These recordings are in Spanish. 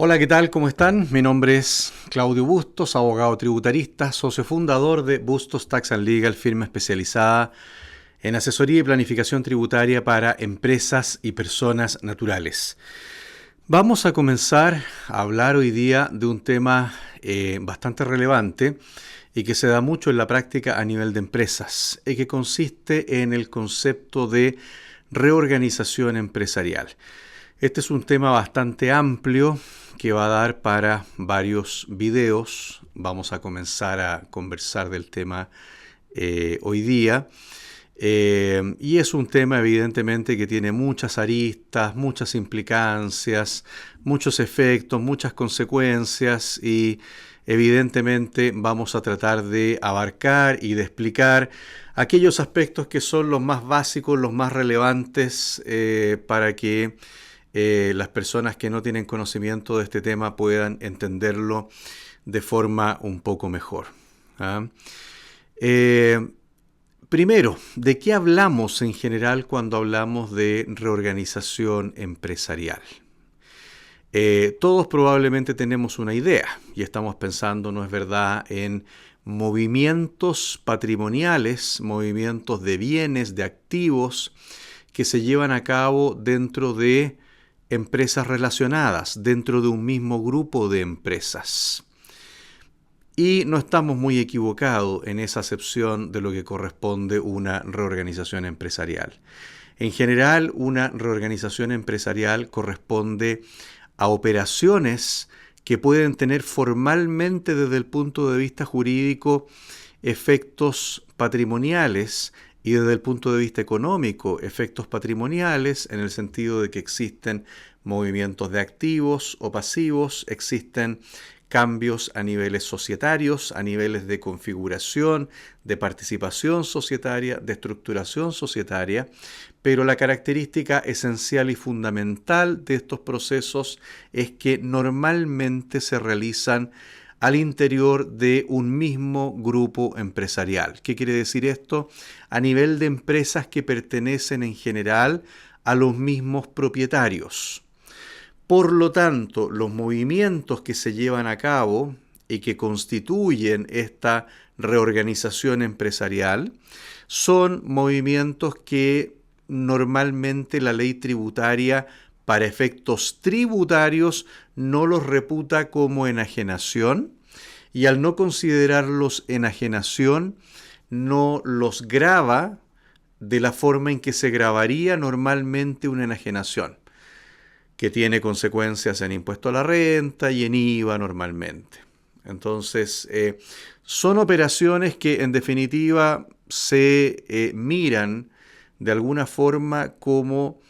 Hola, ¿qué tal? ¿Cómo están? Mi nombre es Claudio Bustos, abogado tributarista, socio fundador de Bustos Tax and Legal, firma especializada en asesoría y planificación tributaria para empresas y personas naturales. Vamos a comenzar a hablar hoy día de un tema bastante relevante y que se da mucho en la práctica a nivel de empresas y que consiste en el concepto de reorganización empresarial. Este es un tema bastante amplio que va a dar para varios videos. Vamos a comenzar a conversar del tema hoy día. Y es un tema evidentemente que tiene muchas aristas, muchas implicancias, muchos efectos, muchas consecuencias y evidentemente vamos a tratar de abarcar y de explicar aquellos aspectos que son los más básicos, los más relevantes para que las personas que no tienen conocimiento de este tema puedan entenderlo de forma un poco mejor. ¿Ah? Primero, ¿de qué hablamos en general cuando hablamos de reorganización empresarial? Todos probablemente tenemos una idea y estamos pensando, ¿no es verdad?, en movimientos patrimoniales, movimientos de bienes, de activos que se llevan a cabo dentro de empresas relacionadas, dentro de un mismo grupo de empresas. Y no estamos muy equivocados en esa acepción de lo que corresponde una reorganización empresarial. En general, una reorganización empresarial corresponde a operaciones que pueden tener formalmente desde el punto de vista jurídico efectos patrimoniales y desde el punto de vista económico efectos patrimoniales en el sentido de que existen movimientos de activos o pasivos, existen cambios a niveles societarios, a niveles de configuración, de participación societaria, de estructuración societaria, pero la característica esencial y fundamental de estos procesos es que normalmente se realizan al interior de un mismo grupo empresarial. ¿Qué quiere decir esto? A nivel de empresas que pertenecen en general a los mismos propietarios. Por lo tanto, los movimientos que se llevan a cabo y que constituyen esta reorganización empresarial son movimientos que normalmente la ley tributaria para efectos tributarios no los reputa como enajenación y al no considerarlos enajenación no los grava de la forma en que se gravaría normalmente una enajenación, que tiene consecuencias en impuesto a la renta y en IVA normalmente. Entonces, son operaciones que en definitiva se miran de alguna forma como,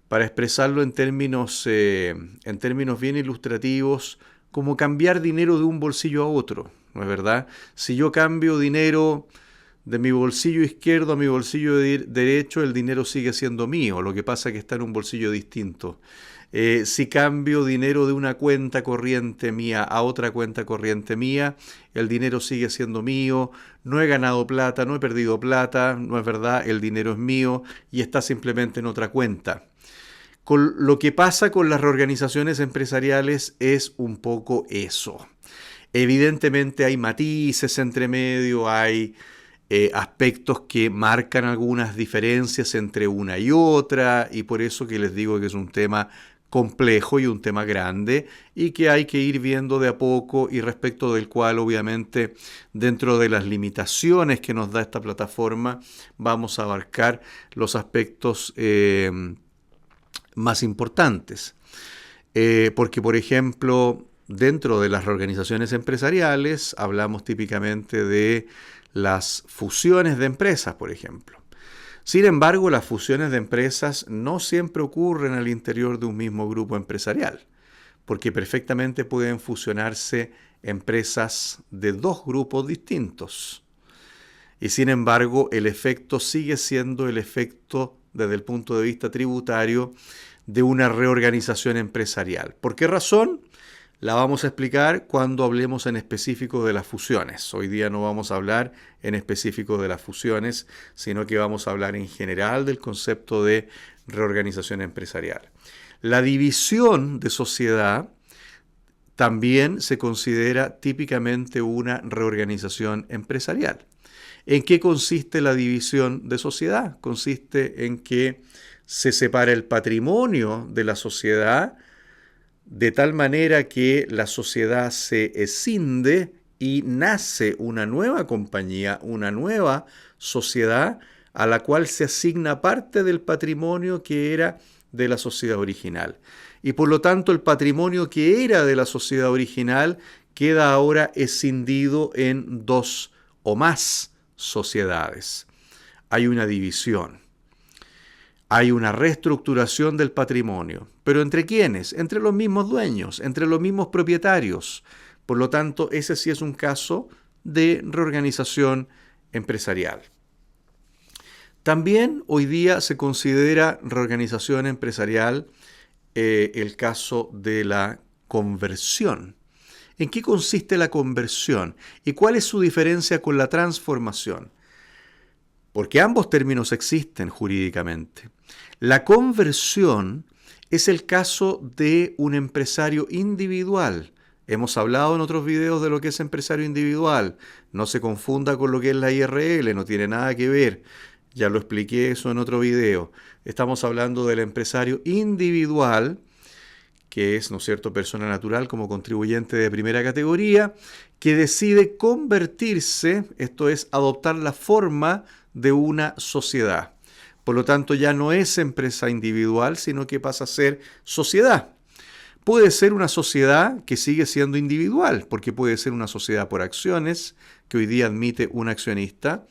para expresarlo en términos bien ilustrativos, como cambiar dinero de un bolsillo a otro, ¿no es verdad? Si yo cambio dinero de mi bolsillo izquierdo a mi bolsillo derecho, el dinero sigue siendo mío, lo que pasa es que está en un bolsillo distinto. Si cambio dinero de una cuenta corriente mía a otra cuenta corriente mía, el dinero sigue siendo mío, no he ganado plata, no he perdido plata, no es verdad, el dinero es mío y está simplemente en otra cuenta. Lo que pasa con las reorganizaciones empresariales es un poco eso. Evidentemente hay matices entre medio, hay aspectos que marcan algunas diferencias entre una y otra, y por eso que les digo que es un tema complejo y un tema grande y que hay que ir viendo de a poco y respecto del cual obviamente dentro de las limitaciones que nos da esta plataforma vamos a abarcar los aspectos más importantes. Porque por ejemplo dentro de las reorganizaciones empresariales hablamos típicamente de las fusiones de empresas, por ejemplo. Sin embargo, las fusiones de empresas no siempre ocurren al interior de un mismo grupo empresarial, porque perfectamente pueden fusionarse empresas de dos grupos distintos. Y sin embargo, el efecto sigue siendo el efecto desde el punto de vista tributario de una reorganización empresarial. ¿Por qué razón? La vamos a explicar cuando hablemos en específico de las fusiones. Hoy día no vamos a hablar en específico de las fusiones, sino que vamos a hablar en general del concepto de reorganización empresarial. La división de sociedad también se considera típicamente una reorganización empresarial. ¿En qué consiste la división de sociedad? Consiste en que se separa el patrimonio de la sociedad de tal manera que la sociedad se escinde y nace una nueva compañía, una nueva sociedad a la cual se asigna parte del patrimonio que era de la sociedad original. Y por lo tanto el patrimonio que era de la sociedad original queda ahora escindido en dos o más sociedades. Hay una división. Hay una reestructuración del patrimonio. ¿Pero entre quiénes? Entre los mismos dueños, entre los mismos propietarios. Por lo tanto, ese sí es un caso de reorganización empresarial. También hoy día se considera reorganización empresarial el caso de la conversión. ¿En qué consiste la conversión? ¿Y cuál es su diferencia con la transformación? Porque ambos términos existen jurídicamente. La conversión es el caso de un empresario individual. Hemos hablado en otros videos de lo que es empresario individual. No se confunda con lo que es la IRL, no tiene nada que ver. Ya lo expliqué eso en otro video. Estamos hablando del empresario individual, que es, ¿no es cierto?, persona natural como contribuyente de primera categoría, que decide convertirse, esto es, adoptar la forma de una sociedad. Por lo tanto, ya no es empresa individual, sino que pasa a ser sociedad. Puede ser una sociedad que sigue siendo individual, porque puede ser una sociedad por acciones, que hoy día admite un accionista.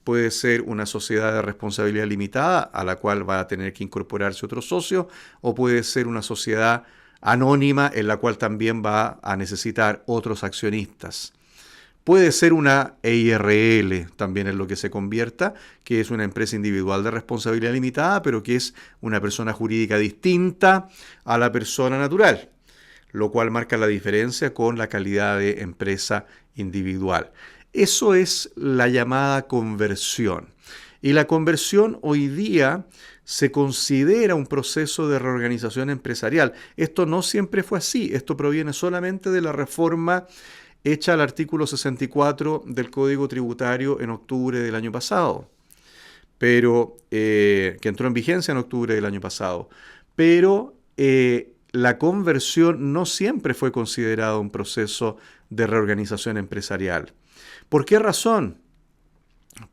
Puede ser una sociedad de responsabilidad limitada, a la cual va a tener que incorporarse otro socio, o puede ser una sociedad anónima, en la cual también va a necesitar otros accionistas. Puede ser una EIRL, también en lo que se convierta, que es una empresa individual de responsabilidad limitada, pero que es una persona jurídica distinta a la persona natural, lo cual marca la diferencia con la calidad de empresa individual. Eso es la llamada conversión. Y la conversión hoy día se considera un proceso de reorganización empresarial. Esto no siempre fue así. Esto proviene solamente de la reforma hecha al artículo 64 del Código Tributario en octubre del año pasado, pero que entró en vigencia en octubre del año pasado. Pero la conversión no siempre fue considerado un proceso de reorganización empresarial. ¿Por qué razón?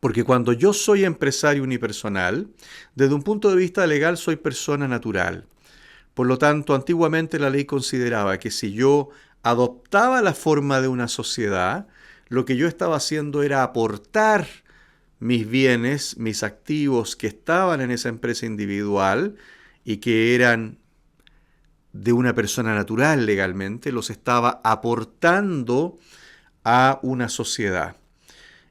Porque cuando yo soy empresario unipersonal, desde un punto de vista legal soy persona natural. Por lo tanto, antiguamente la ley consideraba que si yo adoptaba la forma de una sociedad, lo que yo estaba haciendo era aportar mis bienes, mis activos que estaban en esa empresa individual y que eran de una persona natural legalmente, los estaba aportando a una sociedad.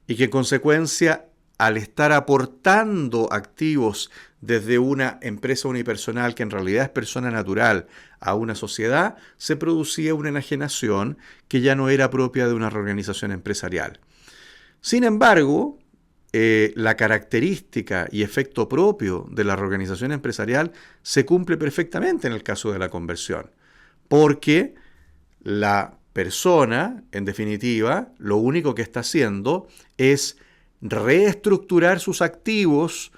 Y que en consecuencia, al estar aportando activos desde una empresa unipersonal, que en realidad es persona natural, a una sociedad, se producía una enajenación que ya no era propia de una reorganización empresarial. Sin embargo, la característica y efecto propio de la reorganización empresarial se cumple perfectamente en el caso de la conversión, porque la persona, en definitiva, lo único que está haciendo es reestructurar sus activos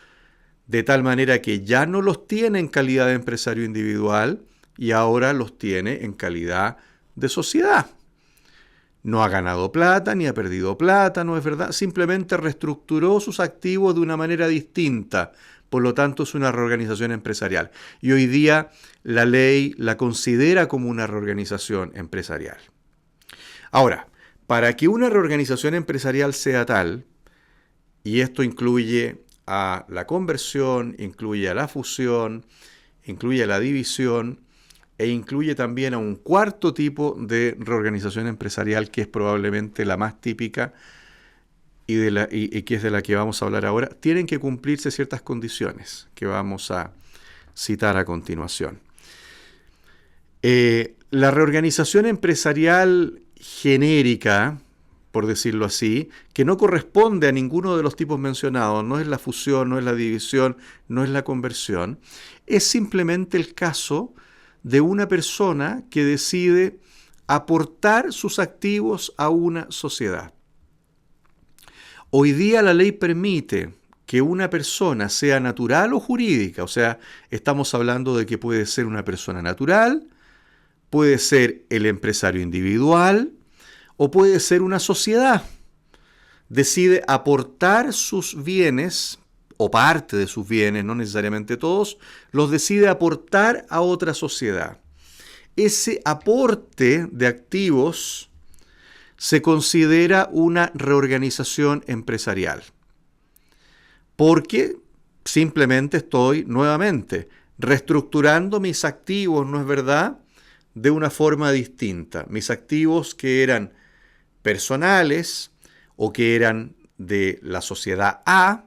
de tal manera que ya no los tiene en calidad de empresario individual y ahora los tiene en calidad de sociedad. No ha ganado plata ni ha perdido plata, no es verdad, simplemente reestructuró sus activos de una manera distinta. Por lo tanto, es una reorganización empresarial. Y hoy día la ley la considera como una reorganización empresarial. Ahora, para que una reorganización empresarial sea tal, y esto incluye a la conversión, incluye a la fusión, incluye a la división e incluye también a un cuarto tipo de reorganización empresarial que es probablemente la más típica y que es de la que vamos a hablar ahora, tienen que cumplirse ciertas condiciones que vamos a citar a continuación. La reorganización empresarial genérica, por decirlo así, que no corresponde a ninguno de los tipos mencionados, no es la fusión, no es la división, no es la conversión, es simplemente el caso de una persona que decide aportar sus activos a una sociedad. Hoy día la ley permite que una persona sea natural o jurídica, o sea, estamos hablando de que puede ser una persona natural, puede ser el empresario individual o puede ser una sociedad. Decide aportar sus bienes o parte de sus bienes, no necesariamente todos, los decide aportar a otra sociedad. Ese aporte de activos se considera una reorganización empresarial, porque simplemente estoy nuevamente reestructurando mis activos, ¿no es verdad?, de una forma distinta. Mis activos que eran personales o que eran de la sociedad A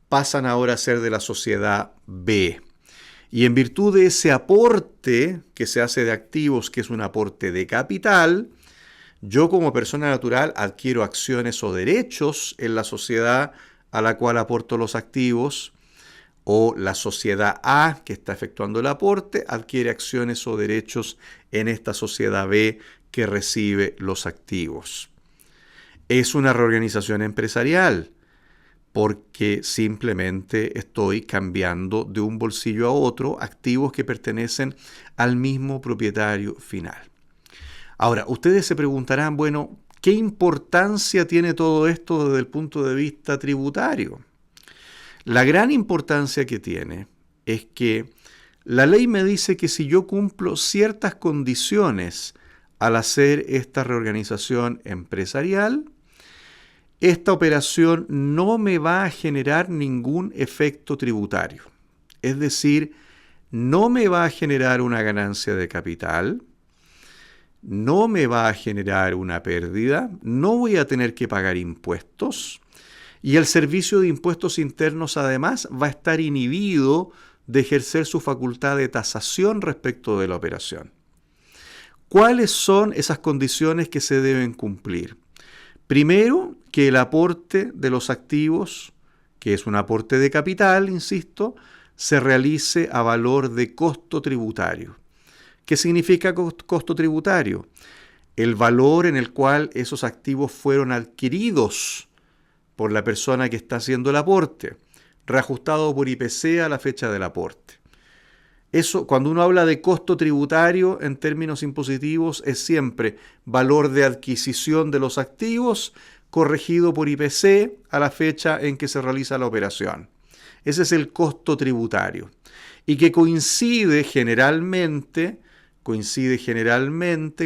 pasan ahora a ser de la sociedad B. Y en virtud de ese aporte que se hace de activos, que es un aporte de capital, yo como persona natural adquiero acciones o derechos en la sociedad a la cual aporto los activos, o la sociedad A que está efectuando el aporte adquiere acciones o derechos en esta sociedad B que recibe los activos. Es una reorganización empresarial porque simplemente estoy cambiando de un bolsillo a otro activos que pertenecen al mismo propietario final. Ahora, ustedes se preguntarán, bueno, ¿qué importancia tiene todo esto desde el punto de vista tributario? La gran importancia que tiene es que la ley me dice que si yo cumplo ciertas condiciones al hacer esta reorganización empresarial, esta operación no me va a generar ningún efecto tributario. Es decir, no me va a generar una ganancia de capital, no me va a generar una pérdida, no voy a tener que pagar impuestos y el Servicio de Impuestos Internos además va a estar inhibido de ejercer su facultad de tasación respecto de la operación. ¿Cuáles son esas condiciones que se deben cumplir? Primero, que el aporte de los activos, que es un aporte de capital, insisto, se realice a valor de costo tributario. ¿Qué significa costo tributario? El valor en el cual esos activos fueron adquiridos por la persona que está haciendo el aporte, reajustado por IPC a la fecha del aporte. Eso, cuando uno habla de costo tributario en términos impositivos, es siempre valor de adquisición de los activos corregido por IPC a la fecha en que se realiza la operación. Ese es el costo tributario y que coincide generalmente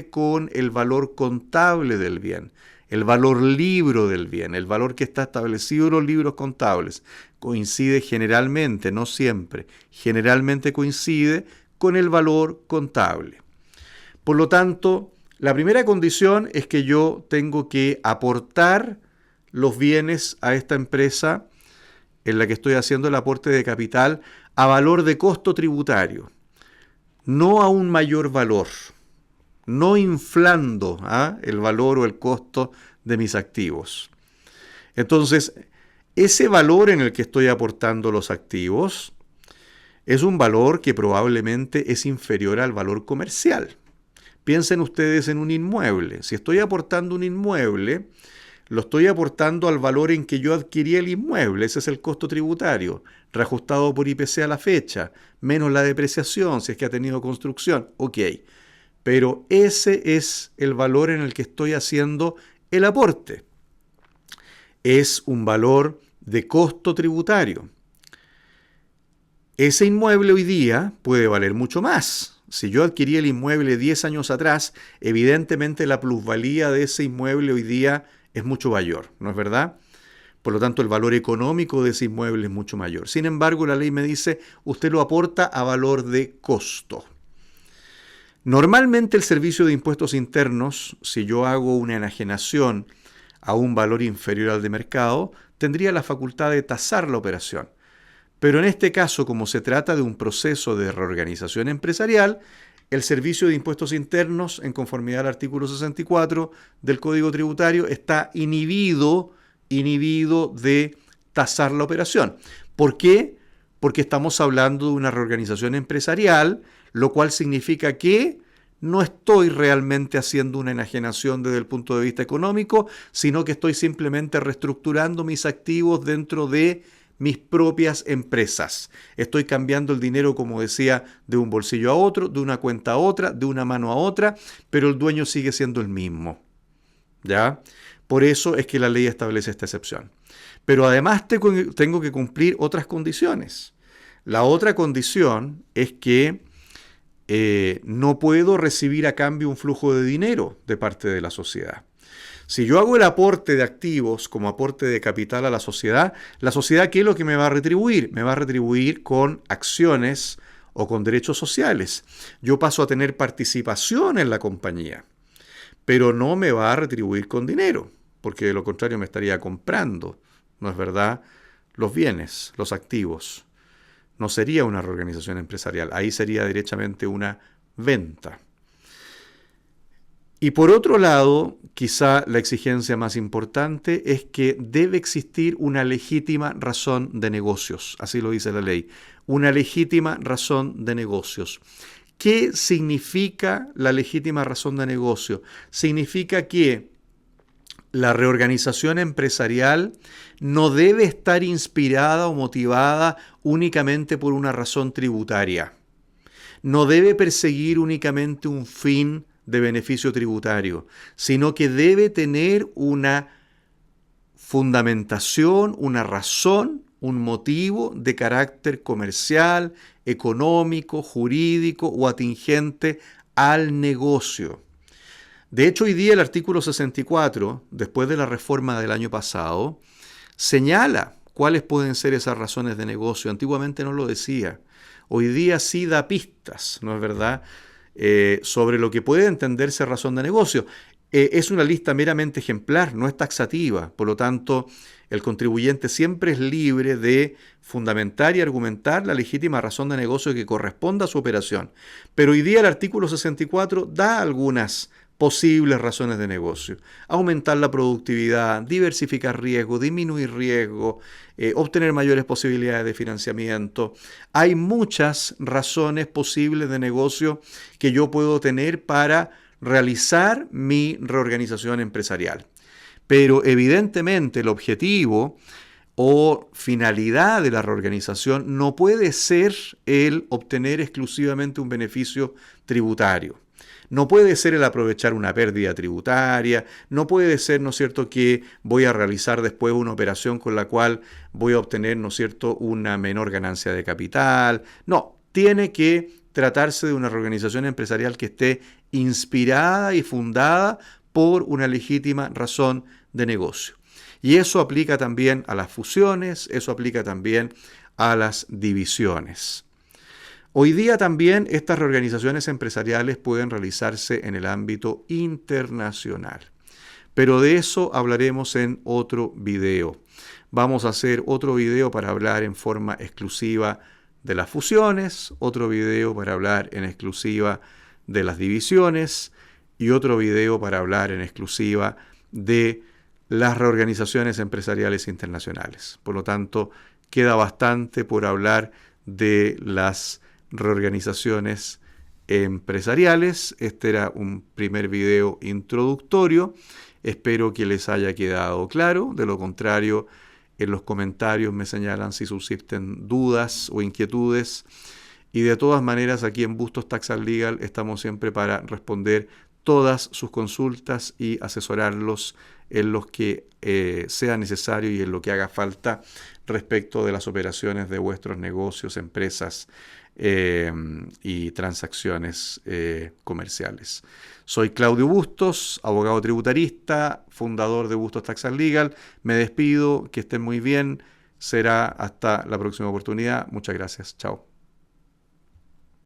con el valor contable del bien, el valor libro del bien, el valor que está establecido en los libros contables. Coincide generalmente, no siempre, generalmente coincide con el valor contable. Por lo tanto, la primera condición es que yo tengo que aportar los bienes a esta empresa en la que estoy haciendo el aporte de capital a valor de costo tributario, no a un mayor valor, no inflando el valor o el costo de mis activos. Entonces, ese valor en el que estoy aportando los activos es un valor que probablemente es inferior al valor comercial. Piensen ustedes en un inmueble. Si estoy aportando un inmueble, lo estoy aportando al valor en que yo adquirí el inmueble. Ese es el costo tributario, reajustado por IPC a la fecha, menos la depreciación si es que ha tenido construcción. Ok, pero ese es el valor en el que estoy haciendo el aporte. Es un valor de costo tributario. Ese inmueble hoy día puede valer mucho más. Si yo adquirí el inmueble 10 años atrás, evidentemente la plusvalía de ese inmueble hoy día es mucho mayor, ¿no es verdad? Por lo tanto, el valor económico de ese inmueble es mucho mayor. Sin embargo, la ley me dice, usted lo aporta a valor de costo. Normalmente el Servicio de Impuestos Internos, si yo hago una enajenación a un valor inferior al de mercado, tendría la facultad de tasar la operación. Pero en este caso, como se trata de un proceso de reorganización empresarial, el Servicio de Impuestos Internos, en conformidad al artículo 64 del Código Tributario, está inhibido de tasar la operación. ¿Por qué? Porque estamos hablando de una reorganización empresarial, lo cual significa que no estoy realmente haciendo una enajenación desde el punto de vista económico, sino que estoy simplemente reestructurando mis activos dentro de mis propias empresas. Estoy cambiando el dinero, como decía, de un bolsillo a otro, de una cuenta a otra, de una mano a otra, pero el dueño sigue siendo el mismo. ¿Ya? Por eso es que la ley establece esta excepción. Pero además tengo que cumplir otras condiciones. La otra condición es que no puedo recibir a cambio un flujo de dinero de parte de la sociedad. Si yo hago el aporte de activos como aporte de capital a la sociedad, ¿qué es lo que me va a retribuir? Me va a retribuir con acciones o con derechos sociales. Yo paso a tener participación en la compañía, pero no me va a retribuir con dinero, porque de lo contrario me estaría comprando, ¿no es verdad?, los bienes, los activos. No sería una reorganización empresarial, ahí sería derechamente una venta. Y por otro lado, quizá la exigencia más importante es que debe existir una legítima razón de negocios, así lo dice la ley, una legítima razón de negocios. ¿Qué significa la legítima razón de negocio? Significa que la reorganización empresarial no debe estar inspirada o motivada únicamente por una razón tributaria. No debe perseguir únicamente un fin de beneficio tributario, sino que debe tener una fundamentación, una razón, un motivo de carácter comercial, económico, jurídico o atingente al negocio. De hecho, hoy día el artículo 64, después de la reforma del año pasado, señala cuáles pueden ser esas razones de negocio. Antiguamente no lo decía. Hoy día sí da pistas, ¿no es verdad?, sobre lo que puede entenderse razón de negocio. Es una lista meramente ejemplar, no es taxativa. Por lo tanto, el contribuyente siempre es libre de fundamentar y argumentar la legítima razón de negocio que corresponda a su operación. Pero hoy día el artículo 64 da algunas posibles razones de negocio. Aumentar la productividad, diversificar riesgo, disminuir riesgo, obtener mayores posibilidades de financiamiento. Hay muchas razones posibles de negocio que yo puedo tener para realizar mi reorganización empresarial. Pero evidentemente el objetivo o finalidad de la reorganización no puede ser el obtener exclusivamente un beneficio tributario. No puede ser el aprovechar una pérdida tributaria, no puede ser, ¿no es cierto?, que voy a realizar después una operación con la cual voy a obtener, ¿no es cierto?, una menor ganancia de capital. No, tiene que tratarse de una reorganización empresarial que esté inspirada y fundada por una legítima razón de negocio. Y eso aplica también a las fusiones, eso aplica también a las divisiones. Hoy día también estas reorganizaciones empresariales pueden realizarse en el ámbito internacional, pero de eso hablaremos en otro video. Vamos a hacer otro video para hablar en forma exclusiva de las fusiones, otro video para hablar en exclusiva de las divisiones y otro video para hablar en exclusiva de las reorganizaciones empresariales internacionales. Por lo tanto, queda bastante por hablar de las reorganizaciones empresariales. Este era un primer video introductorio. Espero que les haya quedado claro. De lo contrario, en los comentarios me señalan si subsisten dudas o inquietudes. Y de todas maneras, aquí en Bustos Tax & Legal estamos siempre para responder todas sus consultas y asesorarlos en lo que sea necesario y en lo que haga falta respecto de las operaciones de vuestros negocios, empresas y transacciones comerciales. Soy Claudio Bustos, abogado tributarista, fundador de Bustos Tax & Legal. Me despido, que estén muy bien. Será hasta la próxima oportunidad. Muchas gracias. Chao.